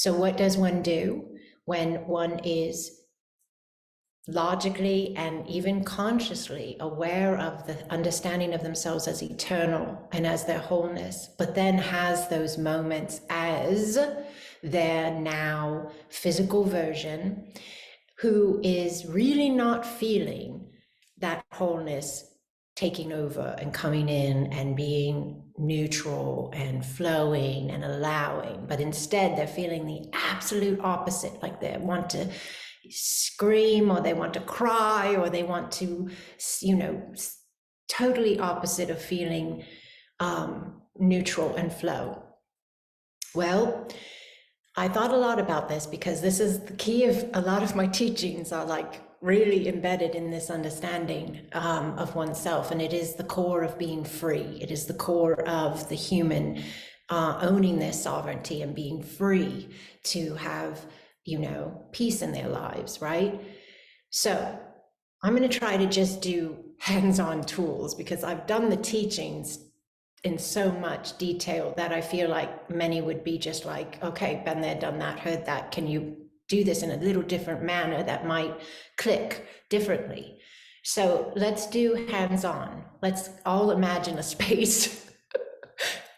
So what does one do when one is logically and even consciously aware of the understanding of themselves as eternal and as their wholeness, but then has those moments as their now physical version who is really not feeling that wholeness taking over and coming in and being neutral and flowing and allowing, but instead they're feeling the absolute opposite, like they want to scream or they want to cry or they want to, you know, totally opposite of feeling neutral and flow. Well, I thought a lot about this because this is the key of a lot of my teachings are like really embedded in this understanding of oneself, and it is the core of being free. It is the core of the human owning their sovereignty and being free to have, you know, peace in their lives, right? So I'm going to try to just do hands-on tools because I've done the teachings in so much detail that I feel like many would be just like, okay, been there, done that, heard that. Can you do this in a little different manner that might click differently? So let's do hands-on. Let's all imagine a space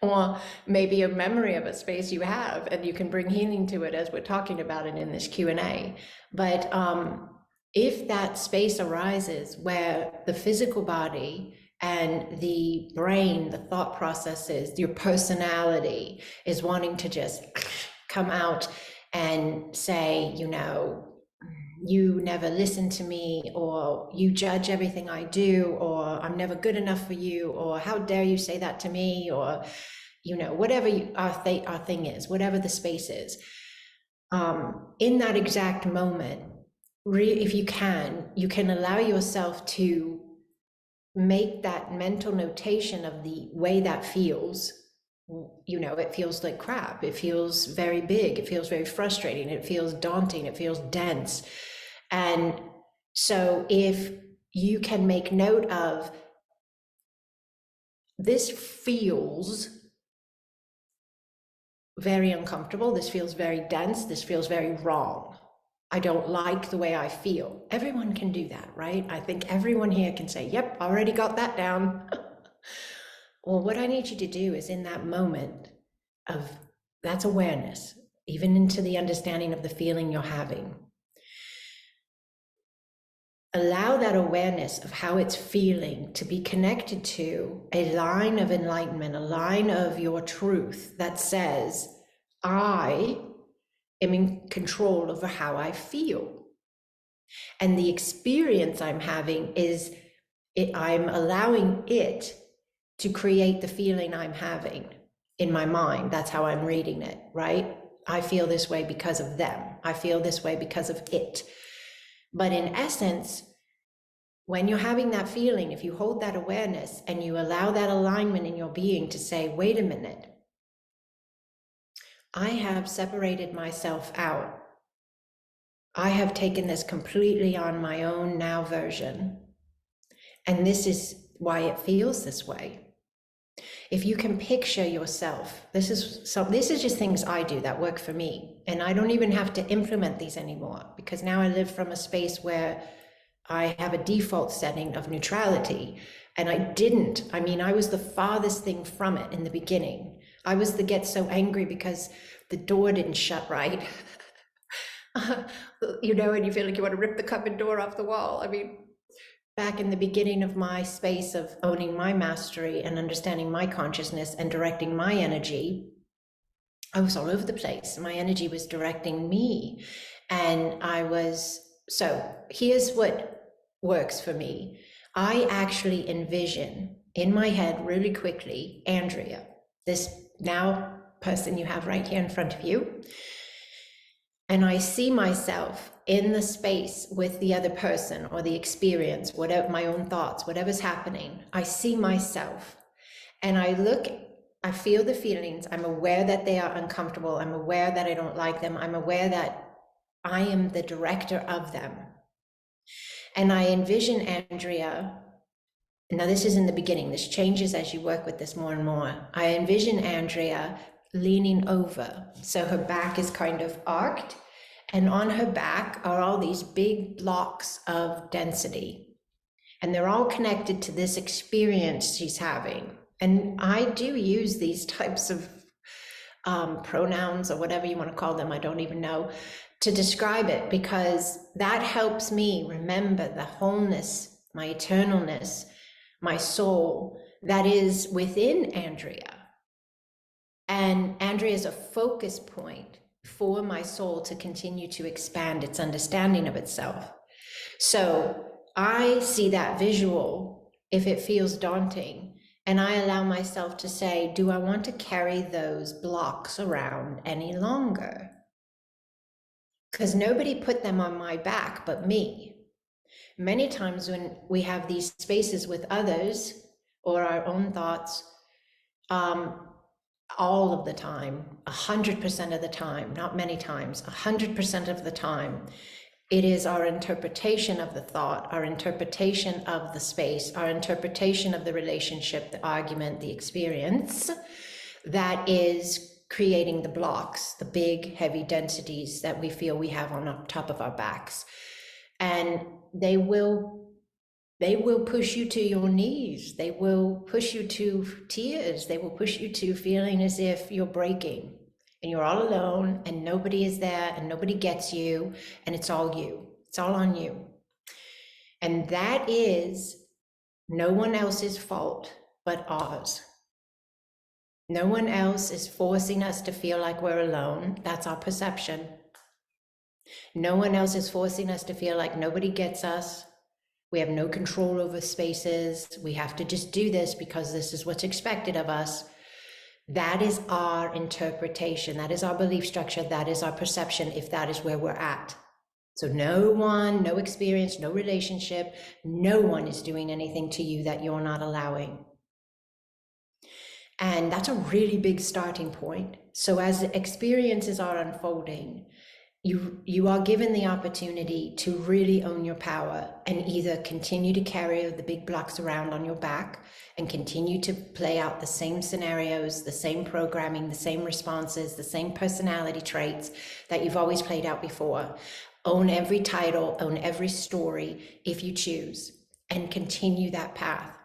or maybe a memory of a space you have, and you can bring healing to it as we're talking about it in this Q&A. But if that space arises where the physical body and the brain, the thought processes, your personality is wanting to just come out and say, you know, you never listen to me, or you judge everything I do, or I'm never good enough for you, or how dare you say that to me, or, you know, whatever our thing is, whatever the space is. In that exact moment, if you can allow yourself to make that mental notation of the way that feels. You know, it feels like crap. It feels very big. It feels very frustrating. It feels daunting. It feels dense. And so if you can make note of, this feels very uncomfortable. This feels very dense. This feels very wrong. I don't like the way I feel. Everyone can do that, right? I think everyone here can say, yep, already got that down. Well, what I need you to do is in that moment of, that's awareness, even into the understanding of the feeling you're having. Allow that awareness of how it's feeling to be connected to a line of enlightenment, a line of your truth that says, I am in control over how I feel. And the experience I'm having is, I'm allowing it to create the feeling I'm having in my mind. That's how I'm reading it, right? I feel this way because of them. I feel this way because of it. But in essence, when you're having that feeling, if you hold that awareness and you allow that alignment in your being to say, wait a minute, I have separated myself out. I have taken this completely on my own now version. And this is why it feels this way. If you can picture yourself, this is just things I do that work for me. And I don't even have to implement these anymore, because now I live from a space where I have a default setting of neutrality. And I was the farthest thing from it in the beginning. I was the get so angry because the door didn't shut right. You know, and you feel like you want to rip the cupboard door off the wall. I mean, back in the beginning of my space of owning my mastery and understanding my consciousness and directing my energy, I was all over the place. My energy was directing me. And so here's what works for me. I actually envision in my head really quickly, Andrea, this now person you have right here in front of you. And I see myself in the space with the other person or the experience, whatever, my own thoughts, whatever's happening. I see myself and I feel the feelings. I'm aware that they are uncomfortable. I'm aware that I don't like them. I'm aware that I am the director of them. And I envision Andrea. Now this is in the beginning. This changes as you work with this more and more. I envision Andrea leaning over. So her back is kind of arched, and on her back are all these big blocks of density. And they're all connected to this experience she's having. And I do use these types of pronouns or whatever you want to call them, I don't even know, to describe it, because that helps me remember the wholeness, my eternalness, my soul that is within Andrea. And Andrea is a focus point for my soul to continue to expand its understanding of itself. So I see that visual if it feels daunting, and I allow myself to say, do I want to carry those blocks around any longer? Because nobody put them on my back but me. Many times when we have these spaces with others or our own thoughts, all of the time, 100% of the time, not many times, 100% of the time, it is our interpretation of the thought, our interpretation of the space, our interpretation of the relationship, the argument, the experience that is creating the blocks, the big, heavy densities that we feel we have on top of our backs. And they will push you to your knees. They will push you to tears. They will push you to feeling as if you're breaking and you're all alone and nobody is there and nobody gets you, and it's all you. It's all on you. And that is no one else's fault but ours. No one else is forcing us to feel like we're alone. That's our perception. No one else is forcing us to feel like nobody gets us. We have no control over spaces. We have to just do this because this is what's expected of us. That is our interpretation. That is our belief structure. That is our perception, if that is where we're at. So no one, no experience, no relationship, no one is doing anything to you that you're not allowing. And that's a really big starting point. So as experiences are unfolding, you are given the opportunity to really own your power and either continue to carry the big blocks around on your back and continue to play out the same scenarios, the same programming, the same responses, the same personality traits that you've always played out before. Own every title, own every story if you choose, and continue that path.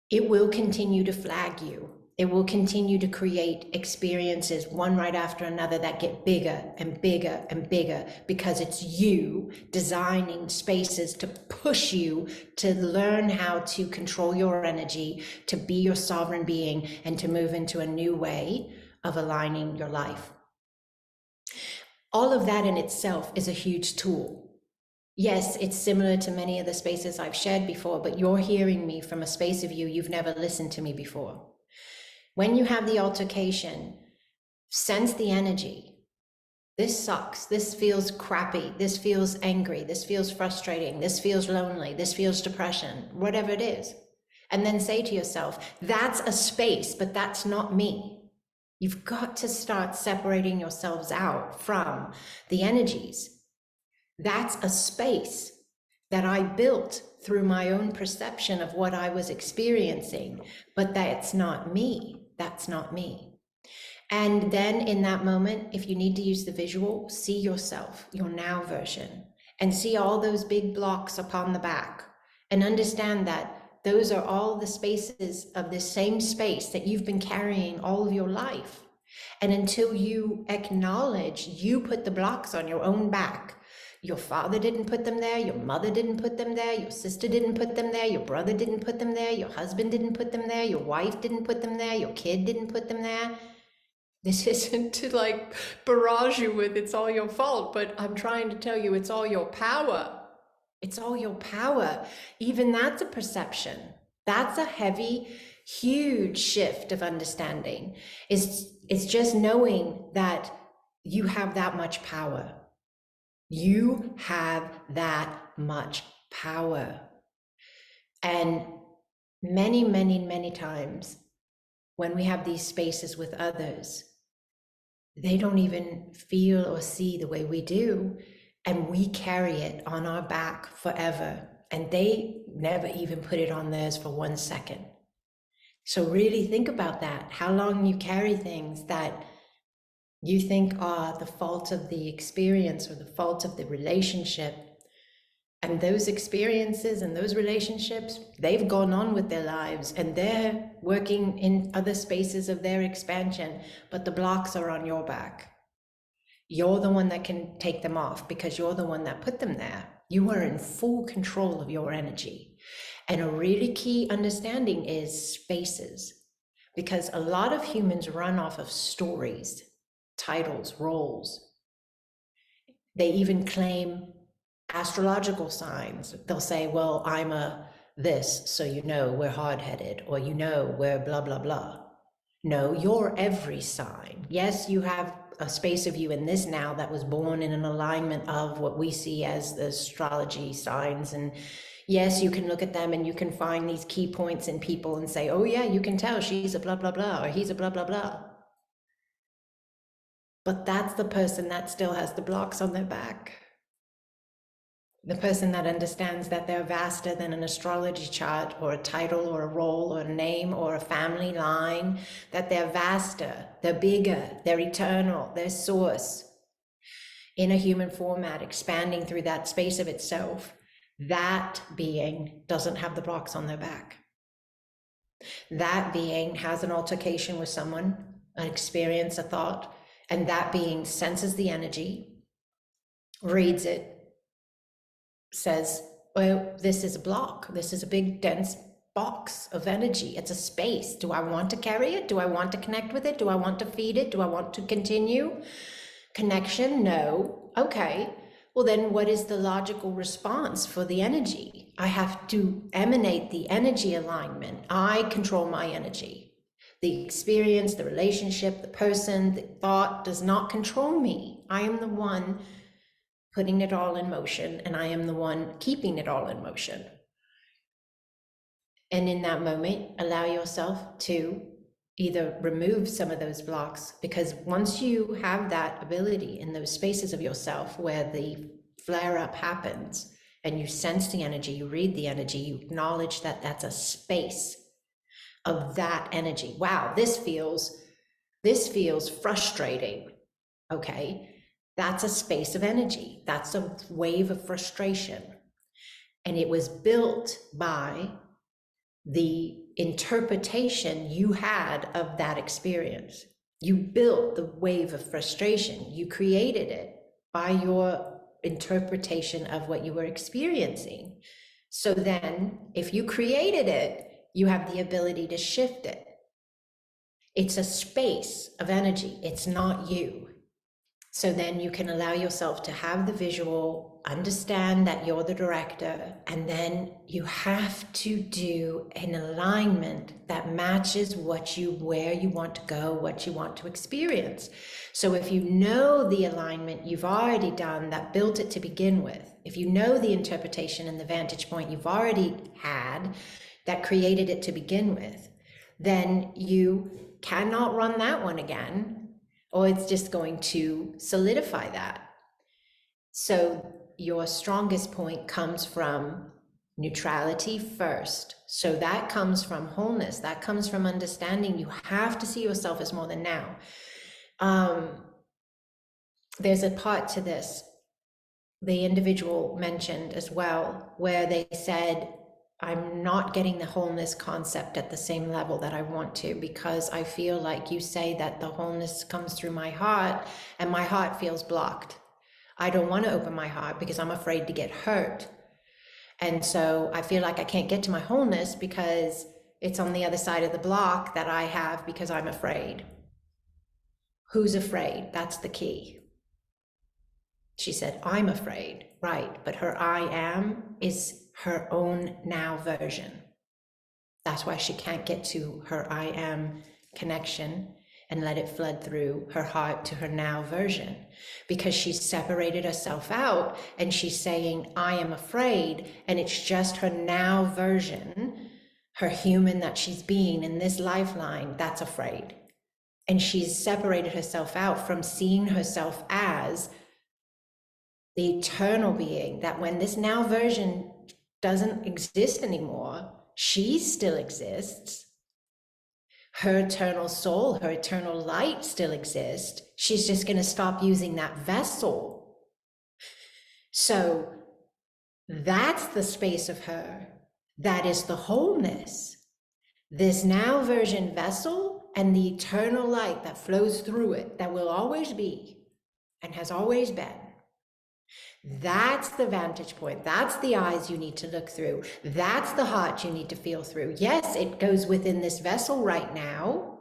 It will continue to flag you. It will continue to create experiences, one right after another, that get bigger and bigger and bigger, because it's you designing spaces to push you to learn how to control your energy, to be your sovereign being, and to move into a new way of aligning your life. All of that in itself is a huge tool. Yes, it's similar to many of the spaces I've shared before, but you're hearing me from a space of you've never listened to me before. When you have the altercation, sense the energy. This sucks. This feels crappy. This feels angry. This feels frustrating. This feels lonely. This feels depression, whatever it is. And then say to yourself, that's a space, but that's not me. You've got to start separating yourselves out from the energies. That's a space that I built through my own perception of what I was experiencing, but that's not me. That's not me. And then in that moment, if you need to use the visual, see yourself, your now version, and see all those big blocks upon the back, and understand that those are all the spaces of this same space that you've been carrying all of your life. And until you acknowledge you put the blocks on your own back, your father didn't put them there, your mother didn't put them there, your sister didn't put them there, your brother didn't put them there, your husband didn't put them there, your wife didn't put them there, your kid didn't put them there. This isn't to like barrage you with it's all your fault, but I'm trying to tell you it's all your power. It's all your power. Even that's a perception. That's a heavy, huge shift of understanding. It's just knowing that you have that much power. You have that much power. And many, many, many times when we have these spaces with others, they don't even feel or see the way we do. And we carry it on our back forever. And they never even put it on theirs for 1 second. So really think about that. How long you carry things that you think are the fault of the experience or the fault of the relationship. And those experiences and those relationships, they've gone on with their lives and they're working in other spaces of their expansion, but the blocks are on your back. You're the one that can take them off because you're the one that put them there. You are in full control of your energy. And a really key understanding is spaces, because a lot of humans run off of stories, titles, roles. They even claim astrological signs. They'll say, well, I'm a this, so you know we're hard-headed, or you know we're blah, blah, blah. No, you're every sign. Yes, you have a space of you in this now that was born in an alignment of what we see as the astrology signs. And yes, you can look at them and you can find these key points in people and say, oh yeah, you can tell she's a blah, blah, blah, or he's a blah, blah, blah. But that's the person that still has the blocks on their back. The person that understands that they're vaster than an astrology chart or a title or a role or a name or a family line, that they're vaster, they're bigger, they're eternal, they're source in a human format, expanding through that space of itself. That being doesn't have the blocks on their back. That being has an altercation with someone, an experience, a thought, and that being senses the energy, reads it, says, well, this is a block. This is a big, dense box of energy. It's a space. Do I want to carry it? Do I want to connect with it? Do I want to feed it? Do I want to continue? Connection? No. Okay. Well, then what is the logical response for the energy? I have to emanate the energy alignment. I control my energy. The experience, the relationship, the person, the thought does not control me. I am the one putting it all in motion, and I am the one keeping it all in motion. And in that moment, allow yourself to either remove some of those blocks, because once you have that ability in those spaces of yourself where the flare up happens and you sense the energy, you read the energy, you acknowledge that that's a space of that energy. Wow, this feels frustrating. Okay. That's a space of energy. That's a wave of frustration. And it was built by the interpretation you had of that experience. You built the wave of frustration. You created it by your interpretation of what you were experiencing. So then, if you created it, you have the ability to shift it. It's a space of energy. It's not you. So then you can allow yourself to have the visual, understand that you're the director, and then you have to do an alignment that matches where you want to go, what you want to experience. So if you know the alignment you've already done that built it to begin with, if you know the interpretation and the vantage point you've already had that created it to begin with, then you cannot run that one again, or it's just going to solidify that. So your strongest point comes from neutrality first. So that comes from wholeness. That comes from understanding you have to see yourself as more than now. There's a part to this, the individual mentioned as well, where they said, I'm not getting the wholeness concept at the same level that I want to, because I feel like you say that the wholeness comes through my heart and my heart feels blocked. I don't want to open my heart because I'm afraid to get hurt. And so I feel like I can't get to my wholeness because it's on the other side of the block that I have because I'm afraid. Who's afraid? That's the key. She said, I'm afraid, right? But her I am is her own now version. That's why she can't get to her I am connection and let it flood through her heart to her now version, because she's separated herself out and she's saying, I am afraid. And it's just her now version, her human that she's being in this lifeline that's afraid. And she's separated herself out from seeing herself as the eternal being, that when this now version doesn't exist anymore, she still exists. Her eternal soul, her eternal light still exists. She's just going to stop using that vessel. So that's the space of her. That is the wholeness. This now version vessel and the eternal light that flows through it, that will always be and has always been. That's the vantage point. That's the eyes you need to look through. That's the heart you need to feel through. Yes, it goes within this vessel right now.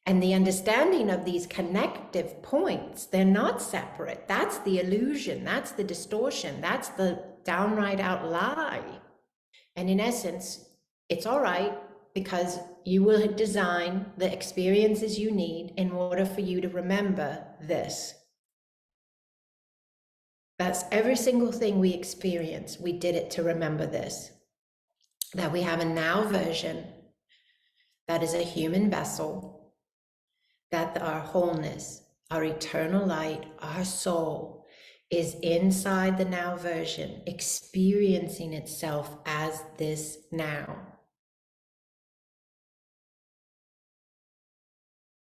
And the understanding of these connective points, they're not separate. That's the illusion. That's the distortion. That's the downright out lie. And in essence, it's all right, because you will design the experiences you need in order for you to remember this. That's every single thing we experience. We did it to remember this, that we have a now version that is a human vessel, that our wholeness, our eternal light, our soul is inside the now version, experiencing itself as this now.